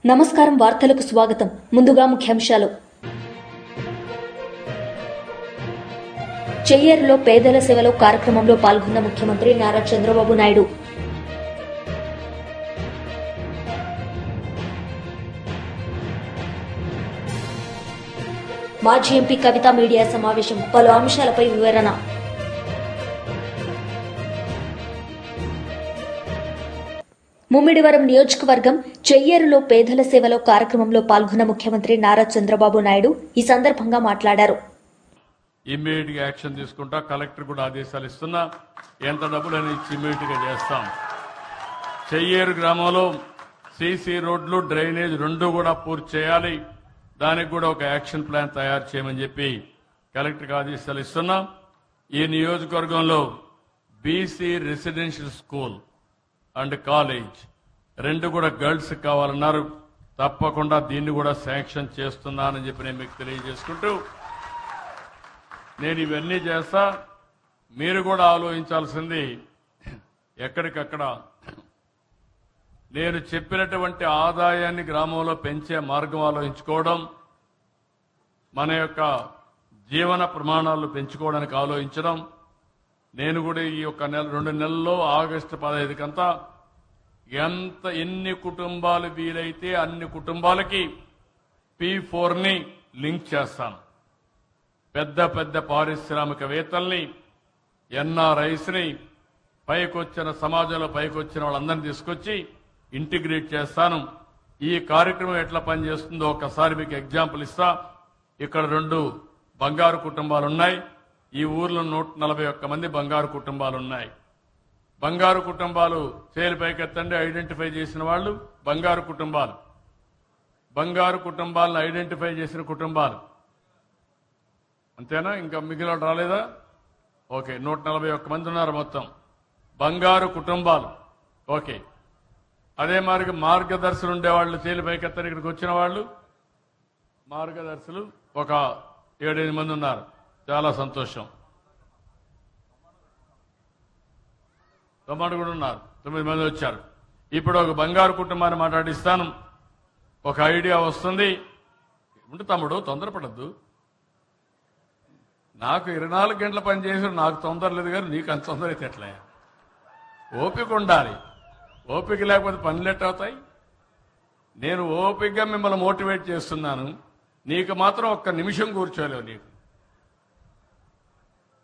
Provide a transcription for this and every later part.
నమస్కారం. వార్తలకు స్వాగతం. ముందుగా ముఖ్యాంశాలు. చెయ్యేరులో పేదల సేవలో కార్యక్రమంలో పాల్గొన్న ముఖ్యమంత్రి నారా చంద్రబాబు నాయుడు. మాజీ ఎంపీ కవిత మీడియా సమావేశం, పలు అంశాలపై వివరణ. ముమ్మిడివరం నియోజకవర్గం చెయ్యేరులో పేదల సేవలో కార్యక్రమంలో పాల్గొన్న ముఖ్యమంత్రి నారా చంద్రబాబు నాయుడు ఈ సందర్భంగా మాట్లాడారు. ఇమ్మీడియట్ గా యాక్షన్ తీసుకుంటా, కలెక్టర్ కూడా ఆదేశాలు ఇస్తున్నా, ఎంత డబ్బులని ఇచ్చి ఇమ్మీడియట్ గా చేస్తాం. చెయ్యేరు గ్రామంలో సీసీ రోడ్లు, డ్రైనేజ్ రెండు కూడా పూర్తి చేయాలి. దానికి కూడా ఒక యాక్షన్ ప్లాన్ తయారు చేయమని చెప్పి కలెక్టర్కి ఆదేశాలు ఇస్తున్నాం. ఈ నియోజకవర్గంలో BC residential school and college రెండు కూడా గర్ల్స్ కావాలన్నారు. తప్పకుండా దీన్ని కూడా శాంక్షన్ చేస్తున్నానని చెప్పి నేను మీకు తెలియజేసుకుంటూ, నేను ఇవన్నీ చేస్తా. మీరు కూడా ఆలోచించాల్సింది, ఎక్కడికక్కడ నేను చెప్పినటువంటి ఆదాయాన్ని గ్రామంలో పెంచే మార్గం ఆలోచించుకోవడం, మన యొక్క జీవన ప్రమాణాలు పెంచుకోవడానికి ఆలోచించడం. నేను కూడా ఈ యొక్క రెండు నెలల్లో ఆగస్టు 15 కంతా ఎన్ని కుటుంబాలు వీలైతే అన్ని కుటుంబాలకి P4ని లింక్ చేస్తాను. పెద్ద పెద్ద పారిశ్రామికవేత్తల్ని, NRIsని, పైకొచ్చిన సమాజంలో పైకొచ్చిన వాళ్ళందరినీ తీసుకొచ్చి ఇంటిగ్రేట్ చేస్తాను. ఈ కార్యక్రమం ఎట్లా పనిచేస్తుందో ఒకసారి మీకు ఎగ్జాంపుల్ ఇస్తా. ఇక్కడ 2 బంగారు కుటుంబాలు ఉన్నాయి. ఈ ఊర్లో 141 మంది బంగారు కుటుంబాలు ఉన్నాయి. బంగారు కుటుంబాలు చేలు పైకెత్తండి. ఐడెంటిఫై చేసిన వాళ్ళు బంగారు కుటుంబాలు. బంగారు కుటుంబాలను ఐడెంటిఫై చేసిన కుటుంబాలు అంతేనా? ఇంకా మిగిలిన రాలేదా? ఓకే, 141 మంది ఉన్నారు మొత్తం బంగారు కుటుంబాలు. ఓకే, అదే మార్గదర్శులు ఉండేవాళ్ళు, చేలు పైకెత్తని ఇక్కడికి వచ్చిన వాళ్ళు మార్గదర్శులు ఒక 7-8 మంది ఉన్నారు. చాలా సంతోషం. తమ్ముడు కూడా ఉన్నారు, 9 మంది వచ్చారు. ఇప్పుడు ఒక బంగారు కుటుంబాన్ని మాట్లాడిస్తాను. ఒక ఐడియా వస్తుంది. ఉంటే తమ్ముడు తొందరపడద్దు. నాకు 24 గంటల పని చేసి నాకు తొందర లేదు, కానీ నీకు అంత తొందర అయితే ఎట్లా? ఓపిక ఉండాలి. ఓపిక లేకపోతే పనులు ఎట్ అవుతాయి? నేను ఓపికగా మిమ్మల్ని మోటివేట్ చేస్తున్నాను. నీకు మాత్రం ఒక్క నిమిషం కూర్చోలేవు. నీకు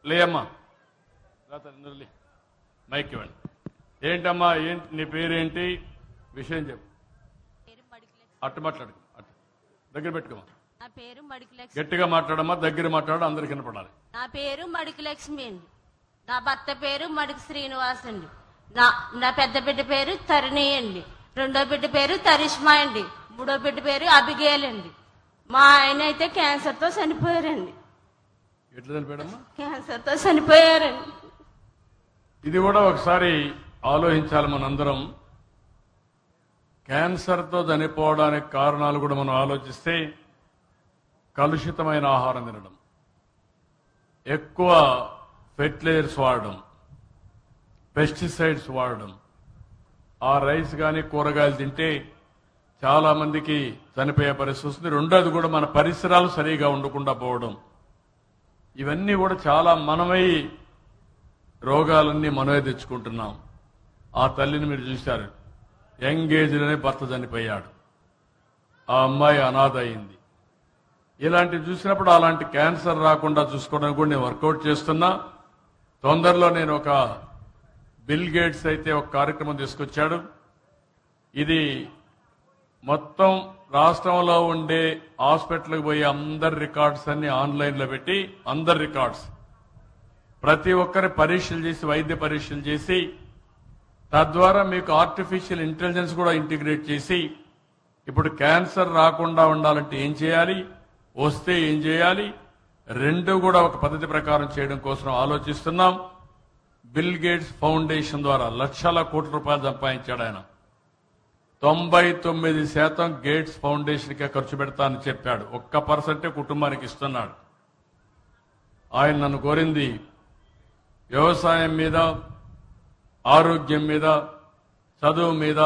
లేమ్మా, మైక్ ఇవ్వండి. ఏంటమ్మా, ఏంటి నీ పేరేంటి, విషయం చెప్పు. అట్టు మాట్లాడు, అట్టు దగ్గర పెట్టుకోమా. నా పేరు మడికిలక్ష్మి. గట్టిగా మాట్లాడమ్మా, దగ్గర మాట్లాడు, అందరికి వినపడాలి. నా పేరు మడికిలక్ష్మి అండి. నా భర్త పేరు మడికి శ్రీనివాస్ అండి. నా పెద్ద బిడ్డ పేరు తరుణి అండి. రెండో బిడ్డ పేరు తరిష్మా అండి. మూడో బిడ్డ పేరు అభిగేల్ అండి. మా ఆయన అయితే క్యాన్సర్ తో చనిపోయారండి. ఎట్లా చనిపోయాడమ్మా? క్యాన్సర్ తో చనిపోయారండి. ఇది కూడా ఒకసారి ఆలోచించాలి మనందరం. క్యాన్సర్తో చనిపోవడానికి కారణాలు కూడా మనం ఆలోచిస్తే, కలుషితమైన ఆహారం తినడం, ఎక్కువ ఫెర్టిలైజర్స్ వాడడం, పెస్టిసైడ్స్ వాడడం, ఆ రైస్ కానీ కూరగాయలు తింటే చాలా మందికి చనిపోయే పరిస్థితి వస్తుంది. రెండోది కూడా మన పరిసరాలు సరిగా ఉండకుండా పోవడం. ఇవన్నీ కూడా చాలా మనమై రోగాలన్నీ మనమే తెచ్చుకుంటున్నాం. ఆ తల్లిని మీరు చూశారు, యంగ్ ఏజ్లోనే భర్త చనిపోయాడు. ఆ అమ్మాయి అనాథ అయింది. ఇలాంటివి చూసినప్పుడు అలాంటి క్యాన్సర్ రాకుండా చూసుకోవడానికి కూడా నేను వర్కౌట్ చేస్తున్నా. తొందరలో నేను ఒక బిల్ గేట్స్ అయితే ఒక కార్యక్రమం తీసుకొచ్చాడు. ఇది మొత్తం రాష్ట్రంలో ఉండే హాస్పిటల్కి పోయి అందరి రికార్డ్స్ అన్ని ఆన్లైన్లో పెట్టి, అందరి రికార్డ్స్ ప్రతి ఒక్కరి పరీక్షలు చేసి, వైద్య పరీక్షలు చేసి, తద్వారా మీకు ఆర్టిఫిషియల్ ఇంటెలిజెన్స్ కూడా ఇంటిగ్రేట్ చేసి, ఇప్పుడు క్యాన్సర్ రాకుండా ఉండాలంటే ఏం చేయాలి, వస్తే ఏం చేయాలి, రెండు కూడా ఒక పద్ధతి ప్రకారం చేయడం కోసం ఆలోచిస్తున్నాం. బిల్ గేట్స్ ఫౌండేషన్ ద్వారా లక్షల కోట్ల రూపాయలు సంపాదించాడు ఆయన. 99% గేట్స్ ఫౌండేషన్కే ఖర్చు పెడతానని చెప్పాడు. 1% కుటుంబానికి ఇస్తున్నాడు. ఆయన నన్ను కోరింది వ్యవసాయం మీద, ఆరోగ్యం మీద, చదువు మీద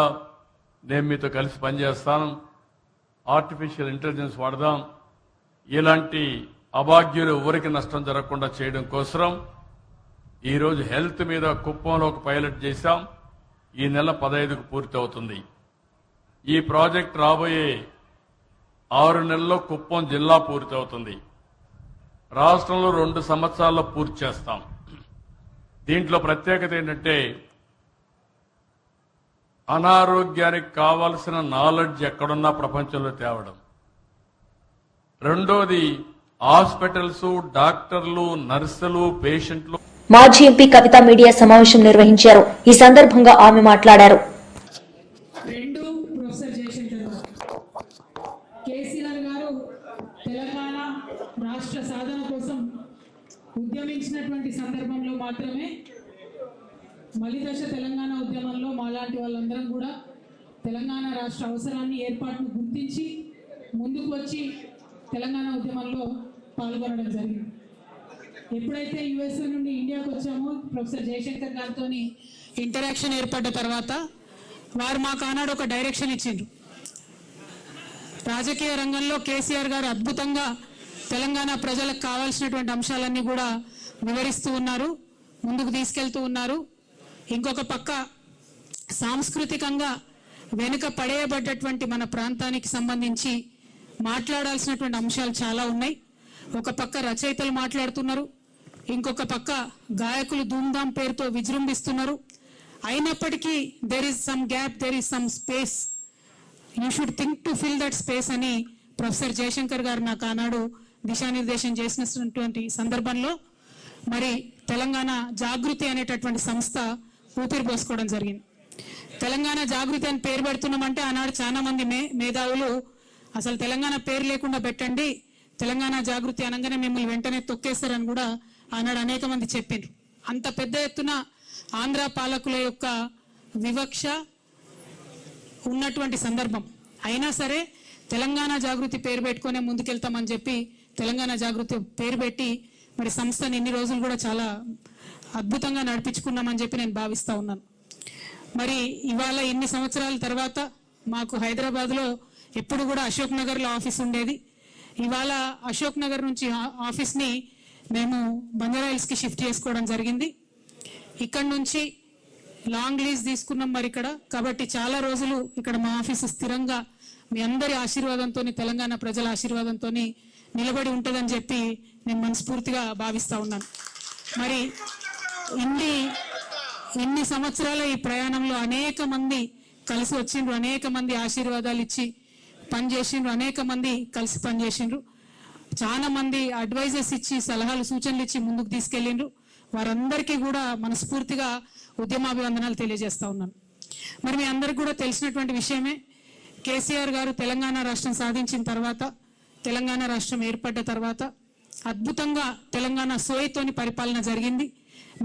నేను మీతో కలిసి పనిచేస్తాను. ఆర్టిఫిషియల్ ఇంటెలిజెన్స్ వాడదాం. ఇలాంటి అభాగ్యులు ఎవరికి నష్టం జరగకుండా చేయడం కోసం ఈరోజు హెల్త్ మీద కుప్పంలో ఒక పైలట్ చేశాం. ఈ నెల 15కు పూర్తి అవుతుంది. ఈ ప్రాజెక్ట్ రాబోయే 6 నెలల్లో కుప్పం జిల్లా పూర్తి అవుతుంది. రాష్ట్రంలో 2 సంవత్సరాల్లో పూర్తి చేస్తాం. దీంట్లో ప్రత్యేకత ఏంటంటే అనారోగ్యానికి కావాల్సిన నాలెడ్జ్ ఎక్కడున్నా ప్రపంచంలో తేవడం. రెండోది హాస్పిటల్స్, డాక్టర్లు, నర్సులు, పేషెంట్లు. మాజీ ఎంపీ కవిత మీడియా సమావేశం నిర్వహించారు. ఈ సందర్భంగా ఆమె మాట్లాడారు. ప్రొఫెసర్ జయశంకర్ గారు, కేసీఆర్ గారు తెలంగాణ రాష్ట్ర సాధన కోసం ఉద్యమించినటువంటి సందర్భంలో మాత్రమే మలిదశ తెలంగాణ ఉద్యమంలో మాలాంటి వాళ్ళందరం కూడా తెలంగాణ రాష్ట్ర అవసరాన్ని ఏర్పాటును గుర్తించి ముందుకు వచ్చి తెలంగాణ ఉద్యమంలో పాల్గొనడం జరిగింది. ఎప్పుడైతే యుఎస్ఏ నుండి ఇండియాకు వచ్చామో ప్రొఫెసర్ జయశంకర్ గారితో ఇంటరాక్షన్ ఏర్పడ్డ తర్వాత వారు మాకు ఆనాడు ఒక డైరెక్షన్ ఇచ్చిండ్రు. రాజకీయ రంగంలో కేసీఆర్ గారు అద్భుతంగా తెలంగాణ ప్రజలకు కావాల్సినటువంటి అంశాలన్నీ కూడా వివరిస్తూ ఉన్నారు, ముందుకు తీసుకెళ్తూ ఉన్నారు. ఇంకొక పక్క సాంస్కృతికంగా వెనుక పడేయబడ్డటువంటి మన ప్రాంతానికి సంబంధించి మాట్లాడాల్సినటువంటి అంశాలు చాలా ఉన్నాయి. ఒక పక్క రచయితలు మాట్లాడుతున్నారు, ఇంకొక పక్క గాయకులు ధూమ్ధామ్ పేరుతో విజృంభిస్తున్నారు. అయినప్పటికీ there is some gap, there is some space, you should think to fill that space అని ప్రొఫెసర్ జయశంకర్ గారు నాకు ఆనాడు దిశానిర్దేశం చేసినటువంటి సందర్భంలో మరి తెలంగాణ జాగృతి అనేటటువంటి సంస్థ ఊపిరి పోసుకోవడం జరిగింది. తెలంగాణ జాగృతి అని పేరు పెడుతున్నామంటే ఆనాడు చాలా మంది మేధావులు అసలు తెలంగాణ పేరు లేకుండా పెట్టండి, తెలంగాణ జాగృతి అనగానే మిమ్మల్ని వెంటనే తొక్కేస్తారని కూడా ఆనాడు అనేక మంది చెప్పిండ్రు. అంత పెద్ద ఎత్తున ఆంధ్ర పాలకుల యొక్క వివక్ష ఉన్నటువంటి సందర్భం అయినా సరే తెలంగాణ జాగృతి పేరు పెట్టుకునే ముందుకెళ్తామని చెప్పి తెలంగాణ జాగృతి పేరు పెట్టి మరి సంస్థని ఇన్ని రోజులు కూడా చాలా అద్భుతంగా నడిపించుకున్నామని చెప్పి నేను భావిస్తా ఉన్నాను. మరి ఇవాళ ఇన్ని సంవత్సరాల తర్వాత మాకు హైదరాబాద్లో ఎప్పుడు కూడా అశోక్ నగర్లో ఆఫీస్ ఉండేది. ఇవాళ అశోక్ నగర్ నుంచి ఆఫీస్ని మేము బంజారాహిల్స్కి షిఫ్ట్ చేసుకోవడం జరిగింది. ఇక్కడ నుంచి లాంగ్ లీజ్ తీసుకున్నాం మరి ఇక్కడ, కాబట్టి చాలా రోజులు ఇక్కడ మా ఆఫీసు స్థిరంగా మీ అందరి ఆశీర్వాదంతో, తెలంగాణ ప్రజల ఆశీర్వాదంతో నిలబడి ఉంటుందని చెప్పి నేను మనస్ఫూర్తిగా భావిస్తా ఉన్నాను. మరి ఇన్ని సంవత్సరాల ఈ ప్రయాణంలో అనేక మంది కలిసి వచ్చిండ్రు, అనేక మంది ఆశీర్వాదాలు ఇచ్చి పనిచేసిండ్రు, అనేక మంది కలిసి పనిచేసిండ్రు, చాలా మంది అడ్వైజర్స్ ఇచ్చి సలహాలు సూచనలు ఇచ్చి ముందుకు తీసుకెళ్ళిండ్రు. వారందరికీ కూడా మనస్ఫూర్తిగా ఉద్యమాభివందనాలు తెలియజేస్తా ఉన్నాను. మరి మీ అందరికి కూడా తెలిసినటువంటి విషయమే, కేసీఆర్ గారు తెలంగాణ రాష్ట్రం సాధించిన తర్వాత, తెలంగాణ రాష్ట్రం ఏర్పడ్డ తర్వాత అద్భుతంగా తెలంగాణ సోయితోని పరిపాలన జరిగింది.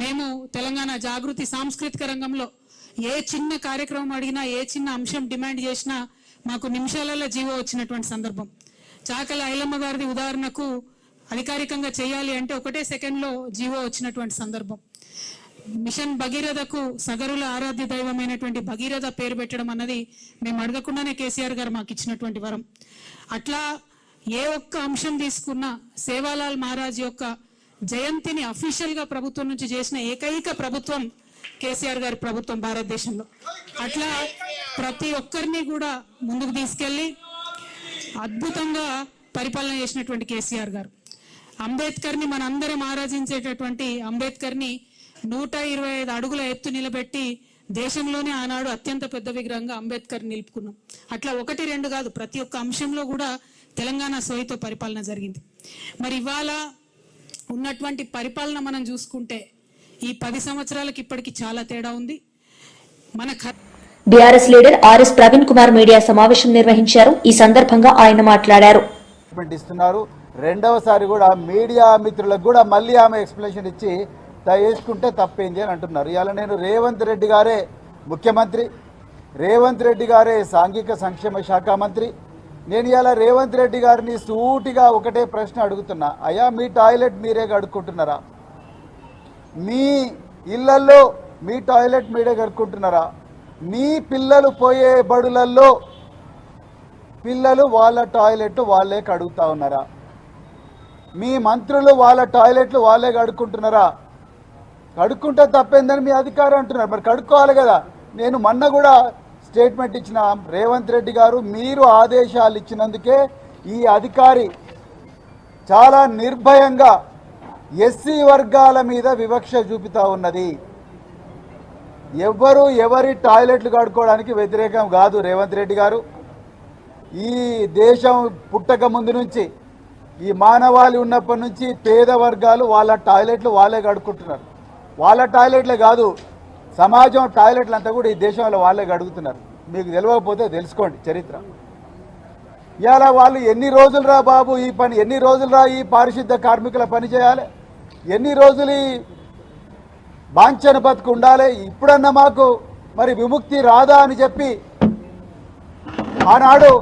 మేము తెలంగాణ జాగృతి సాంస్కృతిక రంగంలో ఏ చిన్న కార్యక్రమం అడిగినా, ఏ చిన్న అంశం డిమాండ్ చేసినా మాకు నిమిషాలలో జీవో వచ్చినటువంటి సందర్భం. చాకల ఐలమ్మ గారిది ఉదాహరణకు అధికారికంగా చేయాలి అంటే ఒకటే సెకండ్లో జీవో వచ్చినటువంటి సందర్భం. మిషన్ భగీరథకు సగరుల ఆరాధ్య దైవమైనటువంటి భగీరథ పేరు పెట్టడం అన్నది మేము అడగకుండానే కేసీఆర్ గారు మాకు ఇచ్చినటువంటి వరం. అట్లా ఏ ఒక్క అంశం తీసుకున్నా సేవాలాల్ మహారాజ్ యొక్క జయంతిని అఫీషియల్ గా ప్రభుత్వం నుంచి చేసిన ఏకైక ప్రభుత్వం కేసీఆర్ గారి ప్రభుత్వం భారతదేశంలో. అట్లా ప్రతి ఒక్కరిని కూడా ముందుకు తీసుకెళ్లి అద్భుతంగా పరిపాలన చేసినటువంటి కేసీఆర్ గారు. అంబేద్కర్ని మనందరం ఆరాధించేటటువంటి అంబేద్కర్ని 125 అడుగుల ఎత్తు నిలబెట్టి దేశంలోనే ఆనాడు అత్యంత పెద్ద విగ్రహంగా అంబేద్కర్ నిలుపుకున్నాం. అట్లా 1-2 కాదు, ప్రతి ఒక్క అంశంలో కూడా తెలంగాణ సోయితో పరిపాలన జరిగింది. మరి ఇవాళ ఉన్నటువంటి పరిపాలన మనం చూసుకుంటే ఈ 10 సంవత్సరాలకి ఇప్పటికి చాలా తేడా ఉంది. మన BRS leader RS Praveen Kumar media సమావేశం నిర్వహించారు. ఈ సందర్భంగా ఆయన మాట్లాడారు. రెండవసారి కూడా మీడియా మిత్రులకు కూడా మళ్ళీ ఆమె ఎక్స్ప్లెనేషన్ ఇచ్చి వేసుకుంటే తప్పేంది అని అంటున్నారు. ఇవాళ నేను రేవంత్ రెడ్డి గారే ముఖ్యమంత్రి, రేవంత్ రెడ్డి గారే సాంఘిక సంక్షేమ శాఖ మంత్రి. నేను ఇవాళ రేవంత్ రెడ్డి గారిని సూటిగా ఒకటే ప్రశ్న అడుగుతున్నా, అయ్యా మీ టాయిలెట్ మీరే కడుక్కుంటున్నారా? మీ ఇళ్లల్లో మీ టాయిలెట్ మీరే కడుక్కుంటున్నారా? మీ పిల్లలు పోయే బడులల్లో పిల్లలు వాళ్ళ టాయిలెట్ వాళ్ళే కడుగుతా ఉన్నారా? మీ మంత్రులు వాళ్ళ టాయిలెట్లు వాళ్ళే కడుక్కుంటున్నారా? కడుక్కుంటే తప్పేందని మీ అధికారం అంటున్నారు. మరి కడుక్కోవాలి కదా. నేను మొన్న కూడా స్టేట్మెంట్ ఇచ్చిన, రేవంత్ రెడ్డి గారు మీరు ఆదేశాలు ఇచ్చినందుకే ఈ అధికారి చాలా నిర్భయంగా ఎస్సీ వర్గాల మీద వివక్ష చూపుతా ఉన్నది. ఎవరి టాయిలెట్లు కడుక్కోవడానికి వ్యతిరేకం కాదు రేవంత్ రెడ్డి గారు. ఈ దేశం పుట్టక ముందు నుంచి, ఈ మానవాళి ఉన్నప్పటి నుంచి పేద వర్గాలు వాళ్ళ టాయిలెట్లు వాళ్ళే కడుక్కుంటున్నారు. వాళ్ళ టాయిలెట్లే కాదు, సమాజం టాయిలెట్లు అంతా కూడా ఈ దేశంలో వాళ్ళే కడుగుతున్నారు. మీకు తెలియకపోతే తెలుసుకోండి చరిత్ర. ఇలా వాళ్ళు ఎన్ని రోజులు రా బాబు ఈ పని, ఎన్ని రోజులు రా ఈ పారిశుద్ధ కార్మికుల పని చేయాలి, ఎన్ని రోజులు ఈ బాంఛన బతుకు ఉండాలి, ఇప్పుడన్నా మాకు మరి విముక్తి రాదా అని చెప్పి ఆనాడు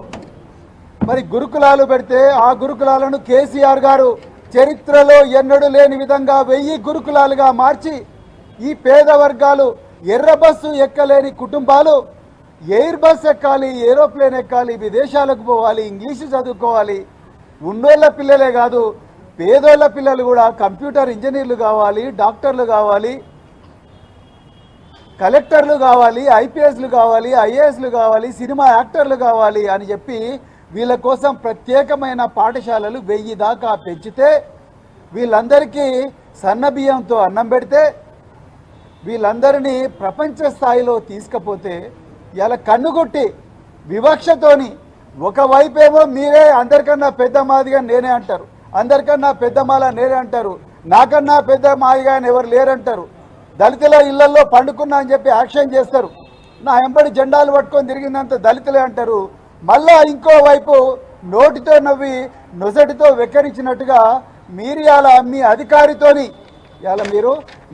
మరి గురుకులాలు పెడితే ఆ గురుకులాలను కేసీఆర్ గారు చరిత్రలో ఎన్నడూ లేని విధంగా 1000 గురుకులాలుగా మార్చి ఈ పేద వర్గాలు, ఎర్ర బస్సు ఎక్కలేని కుటుంబాలు ఎయిర్ బస్ ఎక్కాలి, ఏరోప్లేన్ ఎక్కాలి, విదేశాలకు పోవాలి, ఇంగ్లీషు చదువుకోవాలి. ఉన్నోళ్ళ పిల్లలే కాదు, పేదోళ్ళ పిల్లలు కూడా కంప్యూటర్ ఇంజనీర్లు కావాలి, డాక్టర్లు కావాలి, కలెక్టర్లు కావాలి, ఐపీఎస్లు కావాలి, ఐఏఎస్లు కావాలి, సినిమా యాక్టర్లు కావాలి అని చెప్పి వీళ్ళ కోసం ప్రత్యేకమైన పాఠశాలలు 1000 దాకా పెంచితే, వీళ్ళందరికీ సన్నబియ్యంతో అన్నం పెడితే, వీళ్ళందరినీ ప్రపంచ స్థాయిలో తీసుకపోతే ఇలా కన్నుగుట్టి వివక్షతోని ఒకవైపేమో మీరే అందరికన్నా పెద్ద మాదిగా నేనే అంటారు, అందరికన్నా పెద్ద మాల నేనే అంటారు, నాకన్నా పెద్ద మాదిగా ఎవరు లేరంటారు, దళితుల ఇళ్లలో పండుకున్నా అని చెప్పి యాక్షన్ చేస్తారు, నా ఎంబడి జెండాలు పట్టుకొని తిరిగిందంత దళితులే అంటారు. మళ్ళా ఇంకోవైపు నోటితో నవ్వి నొసటితో వెక్కరించినట్టుగా మీరు ఇలా మీ అధికారితోని ఇలా మీరు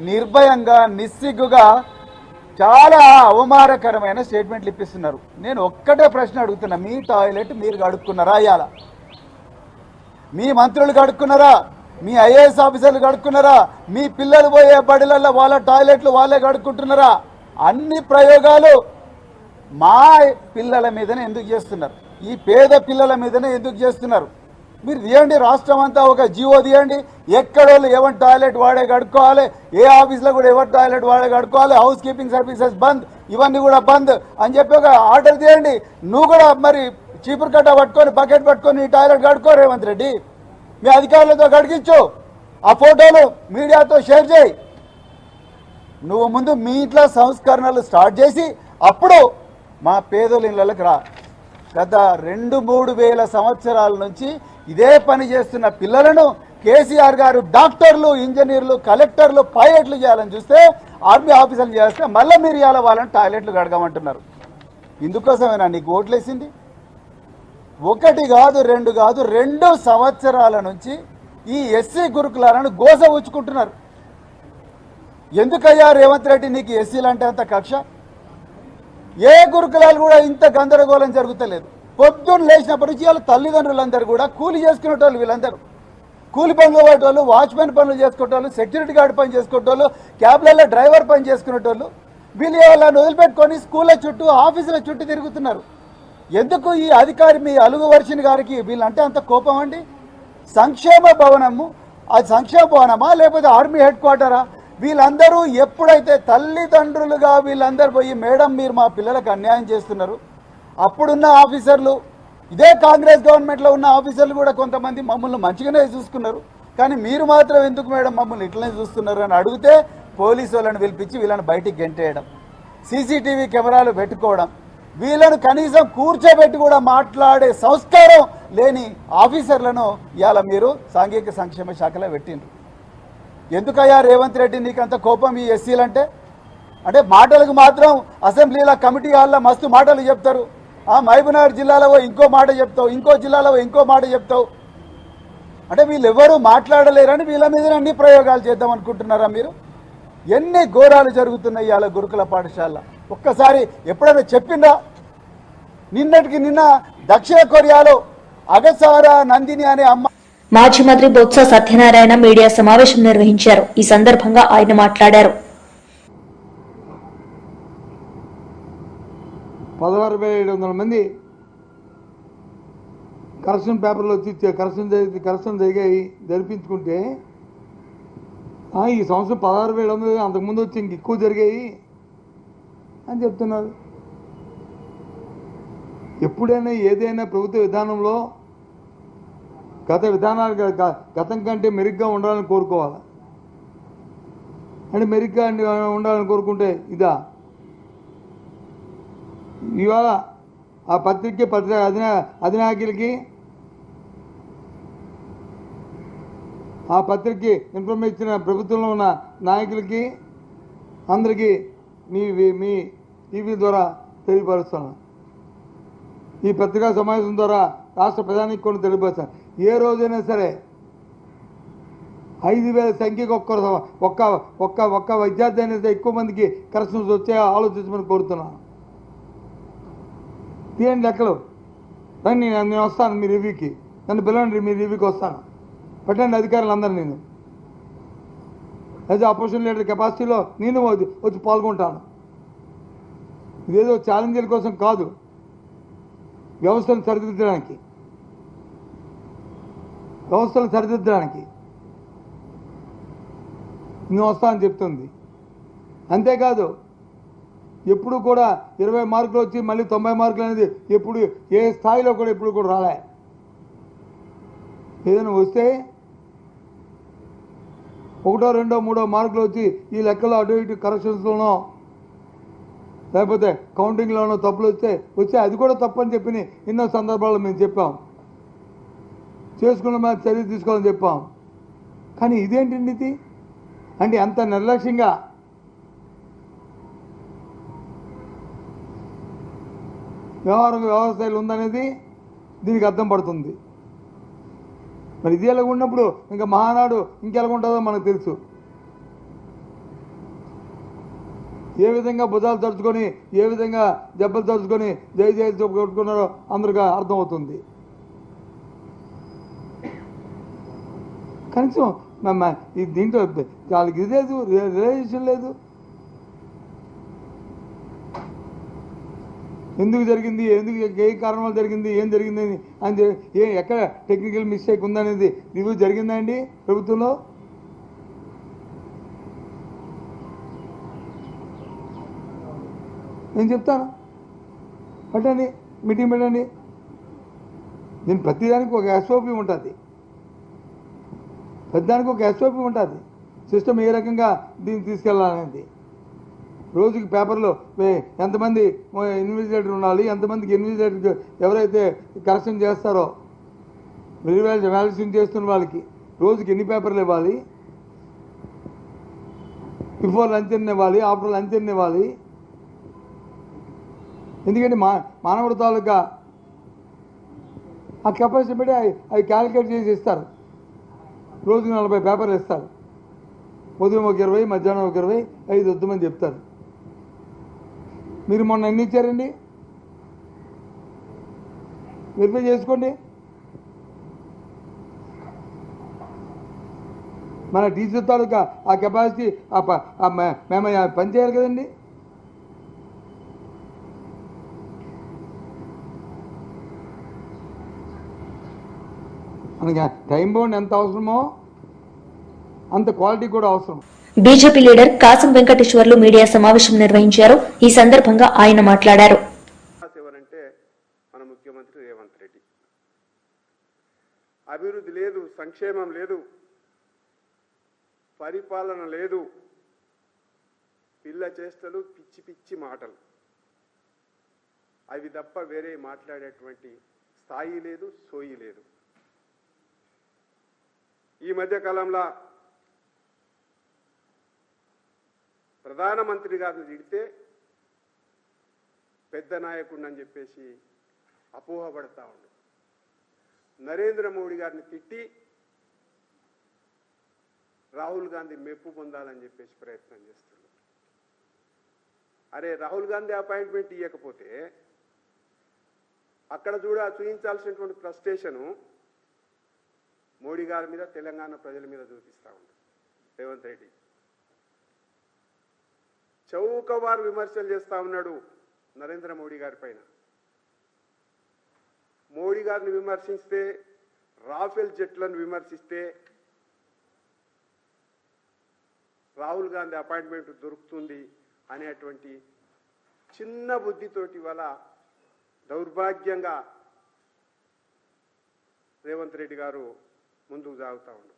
నిర్భయంగా నిస్సిగ్గుగా చాలా అవమానకరమైన స్టేట్మెంట్లు ఇప్పిస్తున్నారు. నేను ఒక్కటే ప్రశ్న అడుగుతున్నా, మీ టాయిలెట్ మీరు కడుక్కున్నారా? ఇవాళ మీ మంత్రులు కడుక్కున్నారా? మీ ఐఏఎస్ ఆఫీసర్లు కడుక్కున్నారా? మీ పిల్లలు పోయే బడిలలో వాళ్ళ టాయిలెట్లు వాళ్ళే కడుక్కుంటున్నారా? అన్ని ప్రయోగాలు మా పిల్లల మీదనే ఎందుకు చేస్తున్నారు? ఈ పేద పిల్లల మీదనే ఎందుకు చేస్తున్నారు? మీరు తీయండి, రాష్ట్రం అంతా ఒక జీవో తీయండి, ఎక్కడోళ్ళు ఎవరి టాయిలెట్ వాడే కడుక్కోవాలి, ఏ ఆఫీస్లో కూడా ఎవరి టాయిలెట్ వాడే కడుక్కోవాలి, హౌస్ కీపింగ్ సర్వీసెస్ బంద్, ఇవన్నీ కూడా బంద్ అని చెప్పి ఒక ఆర్డర్ తీయండి. నువ్వు కూడా మరి చీపురు కట్ట పట్టుకొని బకెట్ పట్టుకొని ఈ టాయిలెట్ కడుక్కో రేవంత్ రెడ్డి, మీ అధికారులతో కడిగించు, ఆ ఫోటోలు మీడియాతో షేర్ చేయి. నువ్వు ముందు మీ ఇంట్లో సంస్కరణలు స్టార్ట్ చేసి అప్పుడు మా పేదోళ్ళ ఇళ్ళకి రా. గత 2-3 వేల సంవత్సరాల నుంచి ఇదే పని చేస్తున్న పిల్లలను కేసీఆర్ గారు డాక్టర్లు, ఇంజనీర్లు, కలెక్టర్లు, పైలట్లు చేయాలని చూస్తే, ఆర్మీ ఆఫీసర్లు చేస్తే మళ్ళీ మీరు ఇవాళ వాళ్ళని టాయిలెట్లు కడగమంటున్నారు. ఇందుకోసమేనా నీకు ఓట్లేసింది? 1 కాదు 2 కాదు 2 సంవత్సరాల నుంచి ఈ ఎస్సీ గురుకులాలను గోస ఉంచుకుంటున్నారు. ఎందుకయ్యా రేవంత్ రెడ్డి నీకు ఎస్సీలంటే అంత కక్ష? ఏ గురుకులాలు కూడా ఇంత గందరగోళం జరుగుతలేదు. పొద్దున్న లేచినప్పటి నుంచి వాళ్ళ తల్లిదండ్రులందరూ కూడా కూలి చేసుకునేటోళ్ళు, వీళ్ళందరూ కూలి పనులు పోయేటోళ్ళు, వాచ్మెన్ పనులు చేసుకునేటోళ్ళు, సెక్యూరిటీ గార్డ్ పని చేసుకునేటోళ్ళు, క్యాబ్లలో డ్రైవర్ పని చేసుకునేటోళ్ళు, వీళ్ళు వాళ్ళని వదిలిపెట్టుకొని స్కూళ్ళ చుట్టూ, ఆఫీసుల చుట్టూ తిరుగుతున్నారు. ఎందుకు ఈ అధికారి మీ అలుగు వర్షిని గారికి వీళ్ళంటే అంత కోపం అండి? సంక్షేమ భవనము, అది సంక్షేమ భవనమా లేకపోతే ఆర్మీ హెడ్ క్వార్టరా? వీళ్ళందరూ ఎప్పుడైతే తల్లిదండ్రులుగా వీళ్ళందరూ పోయి మేడం మీరు మా పిల్లలకు అన్యాయం చేస్తున్నారు, అప్పుడున్న ఆఫీసర్లు, ఇదే కాంగ్రెస్ గవర్నమెంట్లో ఉన్న ఆఫీసర్లు కూడా కొంతమంది మమ్మల్ని మంచిగానే చూసుకున్నారు, కానీ మీరు మాత్రం ఎందుకు మేడం మమ్మల్ని ఇట్లనే చూస్తున్నారు అని అడిగితే పోలీసు వాళ్ళని పిలిపించి వీళ్ళని బయటికి గెంటేయడం, సీసీటీవీ కెమెరాలు పెట్టుకోవడం, వీళ్ళను కనీసం కూర్చోబెట్టి కూడా మాట్లాడే సంస్కారం లేని ఆఫీసర్లను ఇవాళ మీరు సాంఘిక సంక్షేమ శాఖలో పెట్టిండ్రు. ఎందుకయ్యా రేవంత్ రెడ్డి నీకంత కోపం ఈ ఎస్సీలంటే? అంటే మాటలకు మాత్రం అసెంబ్లీలో కమిటీ హాల్లో మస్తు మాటలు చెప్తారు, ఆ మహబూబ్నగర్ జిల్లాలో ఇంకో మాట చెప్తావు, ఇంకో జిల్లాలో ఇంకో మాట చెప్తావు. అంటే వీళ్ళెవరూ మాట్లాడలేరని వీళ్ళ మీద అన్ని ప్రయోగాలు చేద్దాం అనుకుంటున్నారా మీరు? ఎన్ని ఘోరాలు జరుగుతున్నాయి ఇవాళ గురుకుల పాఠశాల. ఒక్కసారి ఎప్పుడైనా చెప్పిందా? నిన్నటికి నిన్న దక్షిణ కొరియాలో అగసారా నందిని అనే అమ్మ మాజీ మంత్రి బొత్స సత్యనారాయణ మీడియా సమావేశం నిర్వహించారు. ఈ సందర్భంగా ఆయన మాట్లాడారు. 16,700 మంది కరెక్షన్ పేపర్లు వచ్చి కరెక్షన్ జరిపించుకుంటే ఈ సంవత్సరం 16,700 అంతకుముందు వచ్చి ఇంక ఎక్కువ జరిగాయి అని చెప్తున్నారు. ఎప్పుడైనా ఏదైనా ప్రభుత్వ విధానంలో గత విధానాలు గతం కంటే మెరుగ్గా ఉండాలని కోరుకోవాలి. అంటే మెరుగ్గా ఉండాలని కోరుకుంటే ఇదా? ఇవాళ ఆ పత్రిక అధినాయకులకి ఆ పత్రికకి ఇన్ఫర్మేషన్ ఇచ్చిన ప్రభుత్వంలో ఉన్న నాయకులకి అందరికీ మీ టీవీ ద్వారా తెలియపరుస్తున్నాను. ఈ పత్రికా సమావేశం ద్వారా రాష్ట్ర ప్రధానికి కూడా తెలియపరుస్తాను. ఏ రోజైనా సరే 5,000 సంఖ్యకు ఒక్క విద్యార్థి అనేది ఎక్కువ మందికి కరెక్షన్స్ వచ్చే ఆలోచించమని కోరుతున్నాను. తీయండి లెక్కలు, రండి, నేను వస్తాను మీ రివ్యూకి, నన్ను పిలవండి, మీ రివ్యూకి వస్తాను. పెట్టండి అధికారులు అందరూ. నేను యాజ్ అపోజిషన్ లీడర్ కెపాసిటీలో నేను వచ్చి పాల్గొంటాను. ఇదేదో ఛాలెంజ్ల కోసం కాదు, వ్యవస్థను సరిదిద్దడానికి నేను వస్తానని చెప్తుంది. అంతేకాదు ఎప్పుడు కూడా 20 మార్కులు వచ్చి మళ్ళీ 90 మార్కులు అనేది ఎప్పుడు ఏ స్థాయిలో కూడా ఎప్పుడు కూడా రాలే. ఏదైనా వస్తే 1, 2, 3 మార్కులు వచ్చి ఈ లెక్కలో అటు ఇటు కరెక్షన్స్లోనో లేకపోతే కౌంటింగ్లోనో తప్పులు వస్తే అది కూడా తప్పని చెప్పి ఎన్నో సందర్భాల్లో మేము చెప్పాం. చేసుకున్న మీద చర్య తీసుకోవాలని చెప్పాం. కానీ ఇదేంటండి ఇది? అంటే అంత నిర్లక్ష్యంగా వ్యవస్థలు ఉందనేది దీనికి అర్థం పడుతుంది. మరి ఇది ఎలాగ ఉన్నప్పుడు ఇంకా మహానాడు ఇంకెలాగ ఉంటుందో మనకు తెలుసు. ఏ విధంగా భుజాలు తరుచుకొని, ఏ విధంగా దెబ్బలు తరుచుకొని జై కొట్టుకున్నారో అందరికీ అర్థమవుతుంది. కనీసం దీంట్లో వాళ్ళకి ఇది లేదు, రిలేషన్ లేదు. ఎందుకు జరిగింది, ఏ కారణాలు జరిగింది, ఏం జరిగింది అని ఎక్కడ టెక్నికల్ మిస్టేక్ ఉందనేది రివ్యూ జరిగిందా అండి ప్రభుత్వంలో? నేను చెప్తాను, పెట్టండి, మీటింగ్ పెట్టండి. దీని ప్రతిదానికి ఒక ఎస్ఓపి ఉంటుంది, సిస్టమ్ ఏ రకంగా దీన్ని తీసుకెళ్ళాలనేది. రోజుకి పేపర్లో ఎంతమంది ఇన్విజిలేటర్ ఉండాలి, ఎంతమందికి ఇన్విజిలేటర్ ఎవరైతే కరెక్షన్ చేస్తారో వాల్యుయేషన్ చేస్తున్న వాళ్ళకి రోజుకి ఎన్ని పేపర్లు ఇవ్వాలి, బిఫోర్ లంచ్ ఎన్ని ఇవ్వాలి, ఆఫ్టర్ లంచ్ ఎన్ని ఇవ్వాలి. ఎందుకంటే మానవుడి తాలూకా ఆ కెపాసిటీ బట్టి అవి క్యాలిక్యులేట్ చేసి ఇస్తారు. రోజుకి 40 పేపర్లు ఇస్తారు. ఉదయం ఒక 20, మధ్యాహ్నం ఒక 20, 5 వద్దామని చెప్తారు. మీరు మొన్న ఎన్ని ఇచ్చారండి? వెరిఫై చేసుకోండి. మన టీచర్ తాలూకా ఆ కెపాసిటీ మేము పని చేయాలి కదండి. మనకి టైం బౌండ్ ఎంత అవసరమో అంత క్వాలిటీ కూడా అవసరం. బీజేపీ లీడర్ కాసం వెంకటేశ్వర్లు మీడియా సమావేశం నిర్వహించారు. ఈ సందర్భంగా ఆయన మాట్లాడారు. అంటే మన ముఖ్యమంత్రి రేవంత్ రెడ్డి అభివృద్ధి లేదు, సంక్షేమం లేదు, పరిపాలన లేదు, పిల్ల చేష్టలు, పిచ్చి పిచ్చి మాటలు, అవి తప్ప వేరే మాట్లాడేటువంటి స్థాయి లేదు, సోయి లేదు. ఈ మధ్య కాలంలో ప్రధానమంత్రి గారిని తిడితే పెద్ద నాయకుడిని అని చెప్పేసి అపోహపడతా ఉండు. నరేంద్ర మోడీ గారిని తిట్టి రాహుల్ గాంధీ మెప్పు పొందాలని చెప్పేసి ప్రయత్నం చేస్తున్నారు. అరే, రాహుల్ గాంధీ అపాయింట్మెంట్ ఇవ్వకపోతే అక్కడ చూపించాల్సినటువంటి ఫ్రస్ట్రేషను మోడీ గారి మీద, తెలంగాణ ప్రజల మీద చూపిస్తూ ఉంది రేవంత్ రెడ్డి. చౌకవారు విమర్శలు చేస్తూ ఉన్నాడు నరేంద్ర మోడీ గారి పైన. మోడీ గారిని విమర్శిస్తే, రాఫెల్ జెట్లను విమర్శిస్తే రాహుల్ గాంధీ అపాయింట్మెంట్ దొరుకుతుంది అనేటువంటి చిన్న బుద్ధితోటి వల్ల దౌర్భాగ్యంగా రేవంత్ రెడ్డి గారు ముందుకు సాగుతూ ఉన్నారు.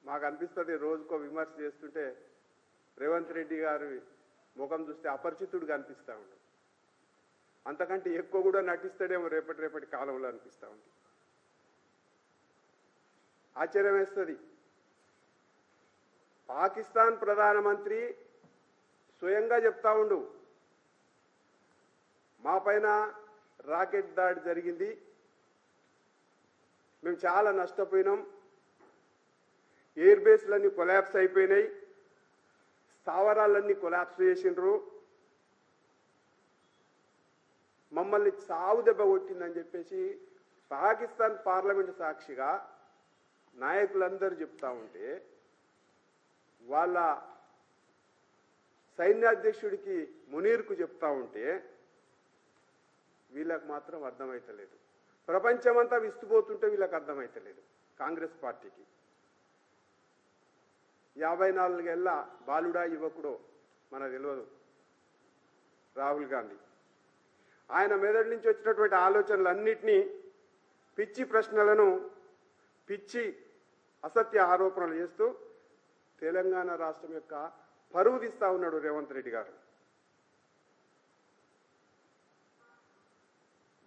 మాకు అనిపిస్తుంది రోజుకో విమర్శ చేస్తుంటే రేవంత్ రెడ్డి గారి ముఖం చూస్తే అపరిచితుడుగా అనిపిస్తూ ఉన్నాడు. అంతకంటే ఎక్కువ కూడా నటిస్తాడేమో రేపటి కాలంలో అనిపిస్తూ ఉంది. ఆశ్చర్యం వేస్తుంది. పాకిస్తాన్ ప్రధానమంత్రి స్వయంగా చెప్తా ఉండు, మా పైన రాకెట్ దాడి జరిగింది, మేము చాలా నష్టపోయినాం, ఎయిర్ బేస్లన్నీ కొలాప్స్ అయిపోయినాయి, స్థావరాలన్నీ కొలాప్స్ చేసిండ్రు, మమ్మల్ని చావు దెబ్బ కొట్టిందని చెప్పేసి పాకిస్తాన్ పార్లమెంటు సాక్షిగా నాయకులందరూ చెప్తా ఉంటే, వాళ్ళ సైన్యాధ్యక్షుడికి మునీర్కు చెప్తా ఉంటే వీళ్ళకు మాత్రం అర్థమైతలేదు. ప్రపంచమంతా విస్తుపోతుంటే వీళ్ళకి అర్థమైతలేదు. కాంగ్రెస్ పార్టీకి 54 ఏళ్ళ బాలుడా యువకుడో మనకు తెలియదు రాహుల్ గాంధీ. ఆయన మెదడు నుంచి వచ్చినటువంటి ఆలోచనలన్నింటినీ, పిచ్చి ప్రశ్నలను, పిచ్చి అసత్య ఆరోపణలు చేస్తూ తెలంగాణ రాష్ట్రం యొక్క పరువు తీస్తా ఉన్నాడు రేవంత్ రెడ్డి గారు.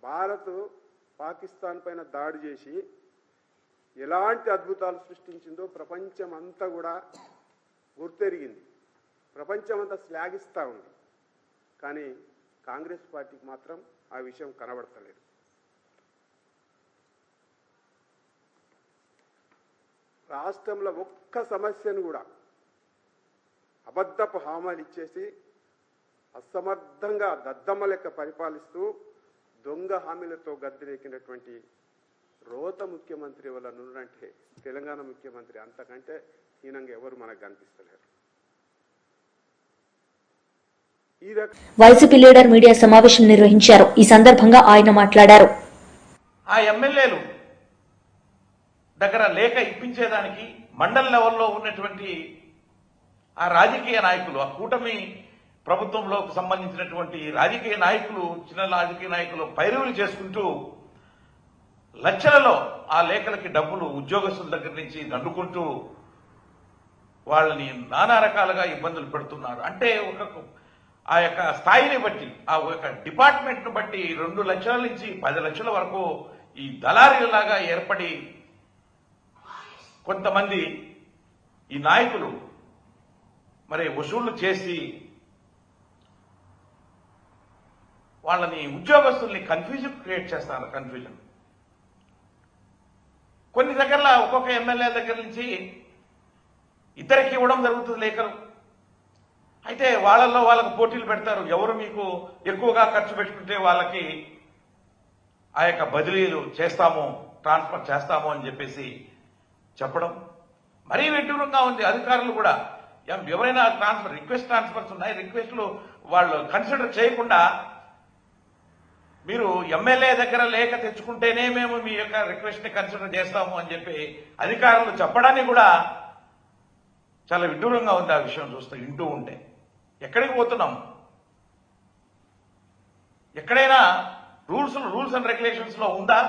భారత్ పాకిస్తాన్ పైన దాడి చేసి ఎలాంటి అద్భుతాలు సృష్టించిందో ప్రపంచం అంతా కూడా గుర్తెరిగింది. ప్రపంచం అంతా శ్లాఘిస్తూ ఉంది. కానీ కాంగ్రెస్ పార్టీకి మాత్రం ఆ విషయం కనబడతలేదు. రాష్ట్రంలో ఒక్క సమస్యను కూడా అబద్ధపు హామీలు ఇచ్చేసి అసమర్థంగా దద్దమ్మ లెక్క పరిపాలిస్తూ దొంగ హామీలతో గద్దెనెక్కినటువంటి రోత ముఖ్యమంత్రి వల్ల నున్నంటే తెలంగాణ ముఖ్యమంత్రి అంతకంటే హీనంగా ఎవరు మనకు కనిపిస్తలేరు. వైసీపీ లీడర్ మీడియా సమావేశం నిర్వహించారు. ఈ సందర్భంగా ఆయన మాట్లాడారు. ఆ ఎమ్మెల్యేలు దగ్గర లేఖ ఇప్పించేదానికి మండల లెవెల్లో ఉన్నటువంటి ఆ రాజకీయ నాయకులు, ఆ కూటమి ప్రభుత్వంలో సంబంధించినటువంటి రాజకీయ నాయకులు, చిన్న రాజకీయ నాయకులు పైరవులు చేసుకుంటూ లక్షలలో ఆ లేఖలకి డబ్బులు ఉద్యోగస్తుల దగ్గర నుంచి దండుకుంటూ వాళ్ళని నానా రకాలుగా ఇబ్బందులు పెడుతున్నారు. అంటే ఆ యొక్క స్థాయిని బట్టి, ఆ యొక్క డిపార్ట్మెంట్ ను బట్టి 2 లక్షల నుంచి 10 లక్షల వరకు ఈ దళారీలాగా ఏర్పడి కొంతమంది ఈ నాయకులు మరి వసూళ్లు చేసి వాళ్ళని ఉద్యోగస్తుల్ని కన్ఫ్యూజన్ క్రియేట్ చేస్తారు. కన్ఫ్యూజన్ కొన్ని దగ్గరలో ఒక్కొక్క ఎమ్మెల్యే దగ్గర నుంచి ఇద్దరికి ఇవ్వడం జరుగుతుంది లేఖలు. అయితే వాళ్ళల్లో వాళ్ళకు పోటీలు పెడతారు. ఎవరు మీకు ఎక్కువగా ఖర్చు పెట్టుకుంటే వాళ్ళకి ఆ యొక్క బదిలీలు చేస్తాము, ట్రాన్స్ఫర్ చేస్తాము అని చెప్పేసి చెప్పడం మరీ విడ్డూరంగా ఉంది. అధికారులు కూడా ఎవరైనా ట్రాన్స్ఫర్స్ ఉన్నాయి, రిక్వెస్ట్లు వాళ్ళు కన్సిడర్ చేయకుండా మీరు ఎమ్మెల్యే దగ్గర లేఖ తెచ్చుకుంటేనే మేము మీ యొక్క రిక్వెస్ట్ ని కన్సిడర్ చేస్తాము అని చెప్పి అధికారులు చెప్పడానికి కూడా చాలా విడ్డూరంగా ఉంది. ఆ విషయం చూస్తూ వింటూ ఉంటే ఎక్కడికి పోతున్నాం? ఎక్కడైనా రూల్స్ అండ్ రెగ్యులేషన్స్ లో ఉందా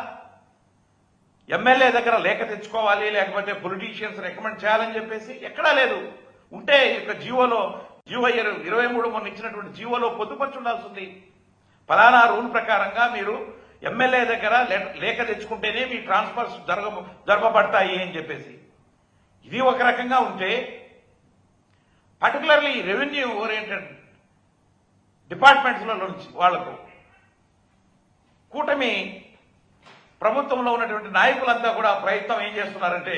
ఎమ్మెల్యే దగ్గర లేఖ తెచ్చుకోవాలి, లేకపోతే పొలిటీషియన్స్ రికమెండ్ చేయాలని చెప్పేసి? ఎక్కడా లేదు. ఉంటే ఇక జీవో 23 మొన్న ఇచ్చినటువంటి జీవోలో పొందుపరిచి ఉండాల్సింది. ఫలానా రూల్ ప్రకారంగా మీరు ఎమ్మెల్యే దగ్గర లేఖ తెచ్చుకుంటేనే మీ ట్రాన్స్ఫర్స్ జరపబడతాయి అని చెప్పేసి. ఇది ఒక రకంగా ఉంటే, పర్టికులర్లీ రెవెన్యూ ఓరియంటెడ్ డిపార్ట్మెంట్స్లో నుంచి వాళ్లకు కూటమి ప్రభుత్వంలో ఉన్నటువంటి నాయకులంతా కూడా ప్రయత్నం ఏం చేస్తున్నారంటే,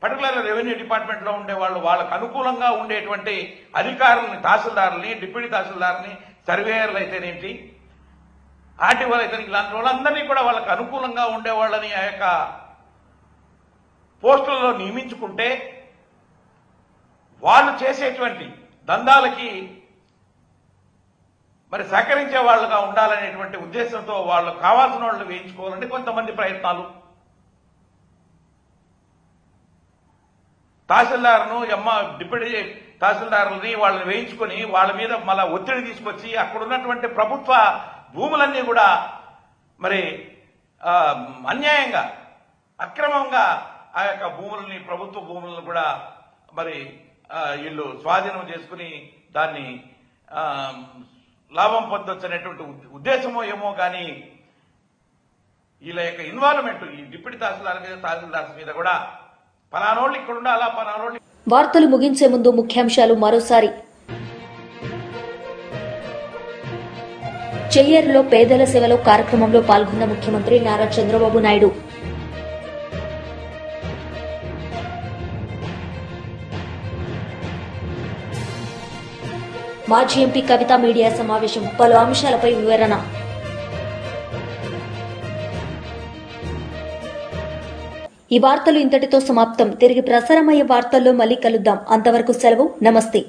పర్టికులర్గా రెవెన్యూ డిపార్ట్మెంట్ లో ఉండే వాళ్ళు వాళ్ళకు అనుకూలంగా ఉండేటువంటి అధికారులని, తహసీల్దారులని, డిప్యూటీ తహసీల్దారుని, సర్వేయర్లు అయితేనేంటి, ఆర్టీఓలు అయితే ఇలాంటి వాళ్ళందరినీ కూడా వాళ్ళకు అనుకూలంగా ఉండే వాళ్ళని ఆ యొక్క పోస్టులలో నియమించుకుంటే వాళ్ళు చేసేటువంటి దందాలకి మరి సహకరించే వాళ్ళుగా ఉండాలనేటువంటి ఉద్దేశంతో వాళ్ళు కావాల్సిన వాళ్ళు వేయించుకోవాలంటే కొంతమంది ప్రయత్నాలు. తహసీల్దార్ను డిప్యూటీ తహసీల్దారులని వాళ్ళని వేయించుకొని వాళ్ళ మీద మళ్ళా ఒత్తిడి తీసుకొచ్చి అక్కడ ఉన్నటువంటి ప్రభుత్వ భూములన్నీ కూడా మరి అన్యాయంగా అక్రమంగా ఆ యొక్క భూములని ప్రభుత్వ భూములను కూడా మరి వీళ్ళు స్వాధీనం చేసుకుని దాన్ని లాభం పొందొచ్చు అనేటువంటి ఉద్దేశమో ఏమో కానీ వీళ్ళ యొక్క ఇన్వాల్వ్మెంట్ ఈ డిప్యూటీ తహసీల్దార్స్ మీద కూడా పలానోళ్ళు ఇక్కడ ఉండాలా పలానోళ్ళు. వార్తలు ముగించే ముందు ముఖ్యాంశాలు మరోసారి. చెయ్యేరులో పేదల సేవలో కార్యక్రమంలో పాల్గొన్న ముఖ్యమంత్రి నారా చంద్రబాబు నాయుడు. మాజీ ఎంపీ కవిత మీడియా సమావేశం, పలు అంశాలపై వివరణ. ఈ వార్తలు ఇంతటితో సమాప్తం. తిరిగి ప్రసారమయ్యే వార్తల్లో మళ్ళీ కలుద్దాం. అంతవరకు సెలవు. నమస్తే.